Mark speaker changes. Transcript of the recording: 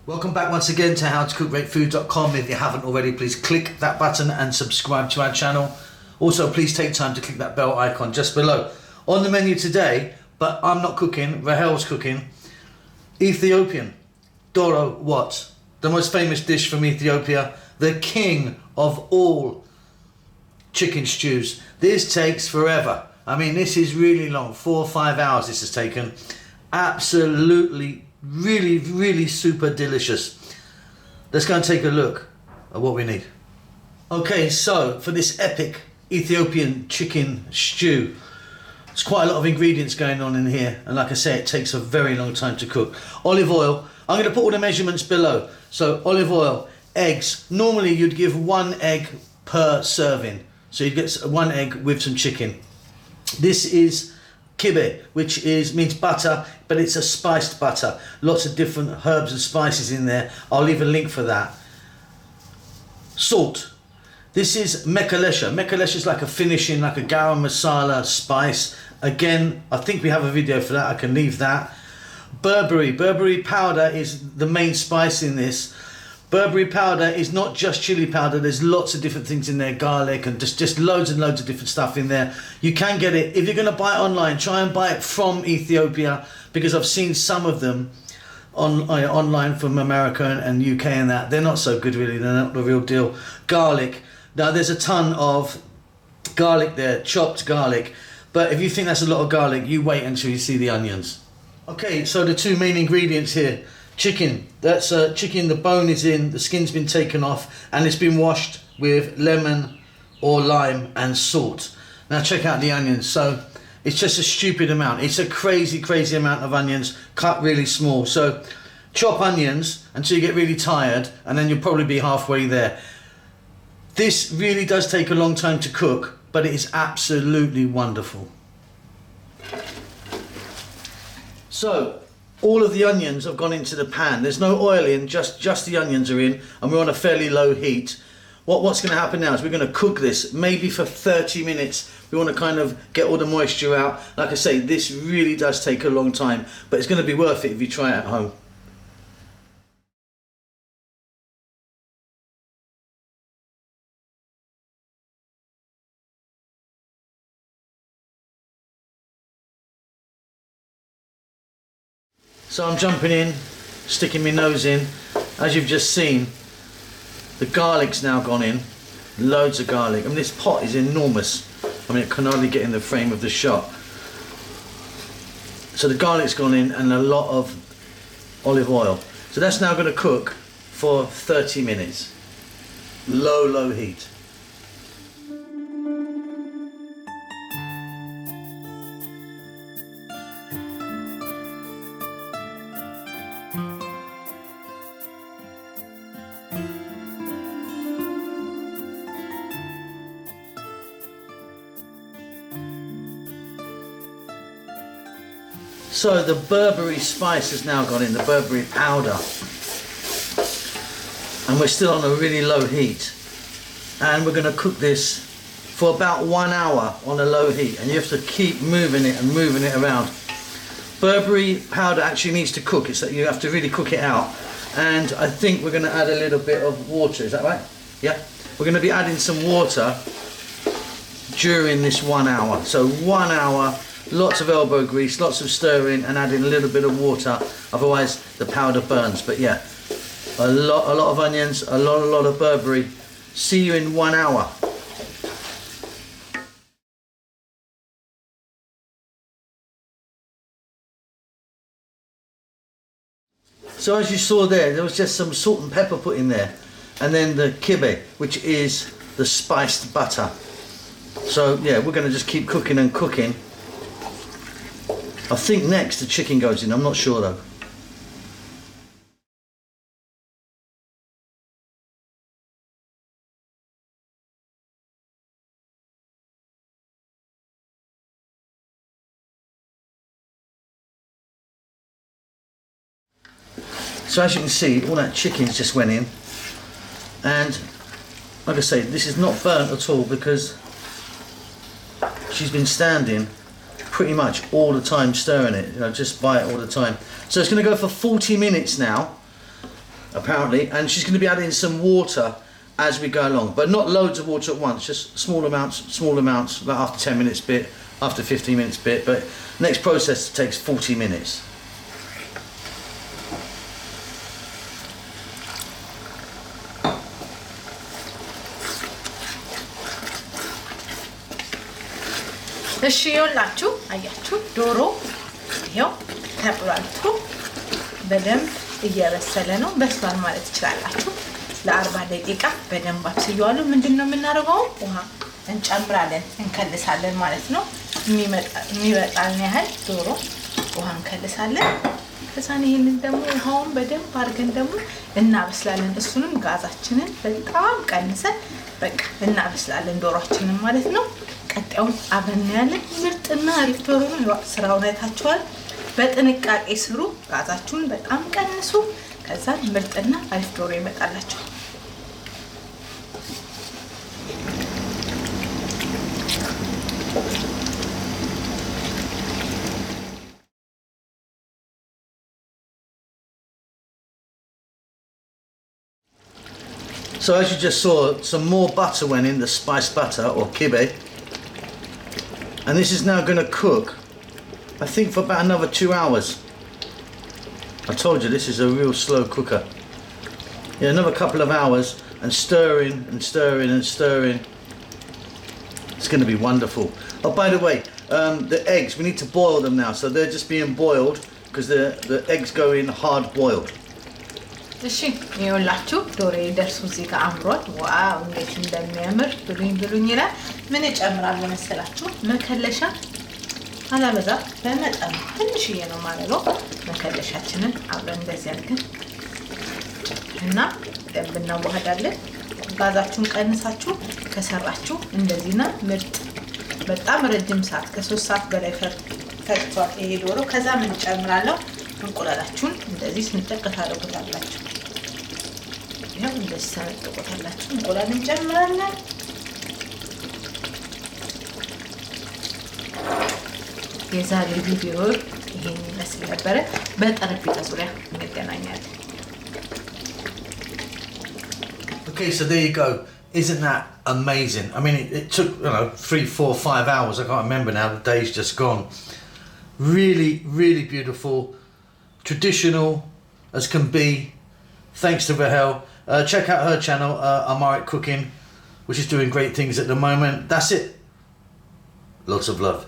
Speaker 1: Welcome back once again to howtocookgreatfood.com. If you haven't already, please click that button and subscribe to our channel. Also, please take time to click that bell icon just below. On the menu today, but I'm not cooking, Rahel's cooking, Ethiopian Doro Wot, the most famous dish from Ethiopia, the king of all chicken stews. This takes forever. I mean, this is really long, 4 or 5 hours this has taken. Absolutely, really super delicious. Let's go and take a look at what we need. Okay, so for this epic Ethiopian chicken stew, there's quite a lot of ingredients going on in here, and like I say, it takes a very long time to cook. Olive oil, I'm going to put all the measurements below. So olive oil, eggs, normally you'd give 1 egg per serving, so you'd get 1 egg with some chicken. This is kibe, which means butter, but it's a spiced butter. Lots of different herbs and spices in there. I'll leave a link for that. Salt. This is mekalesha. Mekalesha is like a finishing, like a garam masala spice. Again, I think we have a video for that. I can leave that. Burberry. Burberry powder is the main spice in this. Burberry powder is not just chili powder. There's lots of different things in there, garlic and just loads and loads of different stuff in there. You can get it. If you're going to buy it online, try and buy it from Ethiopia, because I've seen some of them online from America and UK and that. They're not so good really. They're not the real deal. Garlic. Now there's a ton of garlic there, chopped garlic. But if you think that's a lot of garlic, you wait until you see the onions. Okay, so the 2 main ingredients here. Chicken, that's chicken, the bone is in, the skin's been taken off, and it's been washed with lemon or lime and salt. Now check out the onions. So it's just a stupid amount. It's a crazy amount of onions cut really small. So chop onions until you get really tired, and then you'll probably be halfway there. This really does take a long time to cook, but it is absolutely wonderful. So all of the onions have gone into the pan. There's no oil in, just the onions are in, and we're on a fairly low heat. What's going to happen now is we're going to cook this maybe for 30 minutes. We want to kind of get all the moisture out. Like I say, this really does take a long time, but it's going to be worth it if you try it at home. So I'm jumping in, sticking my nose in. As you've just seen, the garlic's now gone in. Loads of garlic. I mean, this pot is enormous. I mean, it can hardly get in the frame of the shot. So the garlic's gone in, and a lot of olive oil. So that's now going to cook for 30 minutes. Low heat. So the Burberry spice has now gone in, the Burberry powder. And we're still on a really low heat. And we're going to cook this for about 1 hour on a low heat. And you have to keep moving it and moving it around. Burberry powder actually needs to cook. It's that you have to really cook it out. And I think we're going to add a little bit of water. Is that right? Yeah. We're going to be adding some water during this 1 hour. So 1 hour. Lots of elbow grease, lots of stirring, and adding a little bit of water, otherwise the powder burns. But yeah, a lot of onions, a lot of Burberry. See you in 1 hour. So as you saw there was just some salt and pepper put in there, and then the kibe, which is the spiced butter. So yeah, we're going to just keep cooking and cooking. I think next the chicken goes in, I'm not sure though. So as you can see, all that chicken's just went in, and like I say, this is not burnt at all because she's been standing pretty much all the time stirring it, you know, just by it all the time. So it's going to go for 40 minutes now. apparently, and she's going to be adding some water as we go along, but not loads of water at once, just small amounts, like after 10 minutes bit, after 15 minutes bit, but next process takes 40 minutes.
Speaker 2: እሺ ይኸውላችሁ አያችሁ ዶሮ ይኸው ተብሏልቱ በደንብ እየበሰለ ነው በስሏል ማለት ይችላልላችሁ ለ40 ደቂቃ በደንብ አብስየዋለሁ ምንድነው የምናደርገው ውሃ እንጨምራለን እንከልሳለን ማለት ነው የሚበቃልን ያህል ዶሮ ውሃ እንከልሳለን ከዛን ይሄንን ደግሞ ውሃውን በደንብ አድርገን ደግሞ እናበስላለን እሱንም ጋዛችንን በጣም ቀንሰን በቃ እናበስላለን ዶሮአችንን ማለት ነው ቀጣዩን አብረን ያለን ምርጥና አሪፍ ዶሮ ነው ስራውን አይታችኋል በጥንቃቄ ስሩ ጋዛችሁን በጣም ቀንሱ ከዛ ምርጥና አሪፍ ዶሮ ይመጣላችሁ
Speaker 1: So as you just saw, some more butter went in, the spiced butter or kibe. And this is now going to cook, I think, for about another 2 hours. I told you this is a real slow cooker. Yeah, another couple of hours and stirring and stirring and stirring. It's going to be wonderful. Oh, by the way, the eggs, we need to boil them now. So they're just being boiled because the eggs go in hard boiled.
Speaker 2: እሺ ይኸውላችሁ ዶሮዬ ደርሶ እዚህ ጋር አምሯል ዋው እንዴት እንደሚያምር ብሉኝ ይላል ምን እጨምራለሁ መሰላችሁ መከለሻ አላበዛ በመጠኑ ትንሽዬ ነው ማለት ነው መከለሻችንን አብረን እንደዚህ አድርገን እና ደንብና ዋህዳለን ጋዛችሁን ቀንሳችሁ ከሰራችሁ እንደዚህና ምርጥ በጣም ረጅም ሰዓት ከ3 ሰዓት በላይ ፈጅቷል ይሄ ዶሮ ከዛ ምን እጨምራለሁ እንቁላላችሁን እንደዚህ ስንጠቅ ታደርጉታላችሁ ያው እንደዚህ ሰንጥቀታላችሁ እንቁላል እንጨምራለን የዛሬ ቪዲዮ ይሄን ይመስል ነበር በጠረጴዛ ዙሪያ እንገናኛለን
Speaker 1: Okay, so there you go. Isn't that amazing? I mean, it took 3, 4, 5 hours. I can't remember now. The day's just gone. Really, really beautiful. Traditional as can be. Thanks to Rahel. Check out her channel, Amharic Cooking, which is doing great things at the moment. That's it. Lots of love.